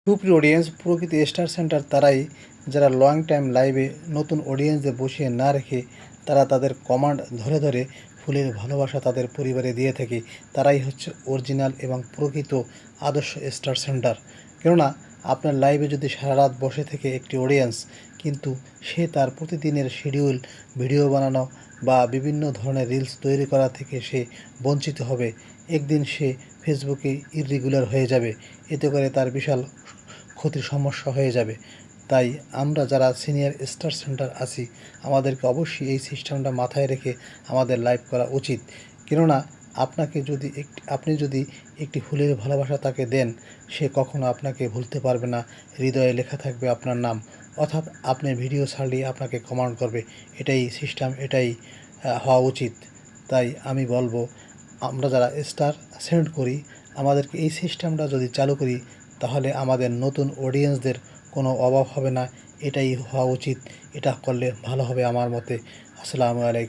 সুপ্রিয় অডিয়েন্স, প্রকৃত star centre তারাই যারা লং টাইম লাইভে নতুন অডিয়েন্সদের বসিয়ে না রেখে তারা তাদের কমান্ড ধরে ধরে ফুলের ভালোবাসা তাদের পরিবারে দিয়ে থাকে। তারাই হচ্ছে অরিজিনাল এবং প্রকৃত আদর্শ স্টার সেন্টার। কেননা আপনার লাইভে যদি সারা রাত বসে থেকে একটি অডিয়েন্স, কিন্তু সে তার প্রতিদিনের শিডিউল ভিডিও বানানো বা বিভিন্ন ধরনের রিলস তৈরি করা থেকে সে বঞ্চিত হবে। একদিন সে ফেসবুকে ইররেগুলার হয়ে যাবে, এতে করে তার বিশাল ক্ষতির সমস্যা হয়ে যাবে। তাই আমরা যারা সিনিয়র স্টার সেন্টার আছি, আমাদেরকে অবশ্যই এই সিস্টেমটা মাথায় রেখে আমাদের লাইভ করা উচিত। কেননা আপনি যদি একটি ফুলের ভালোবাসা তাকে দেন, সে কখনো আপনাকে ভুলতে পারবে না। হৃদয়ে লেখা থাকবে আপনার নাম, অর্থাৎ আপনি ভিডিও ছাড়লেই আপনাকে কমান্ড করবে। এটাই সিস্টেম, এটাই হওয়া উচিত। তাই আমি বলবো, আমরা যারা স্টার সেন্ড করি, আমাদেরকে এই সিস্টেমটা যদি চালু করি, তাহলে আমাদের নতুন অডিয়েন্সদের কোনো অভাব হবে না। এটাই হওয়া উচিত, এটা করলে ভালো হবে আমার মতে। আসসালামু আলাইকুম।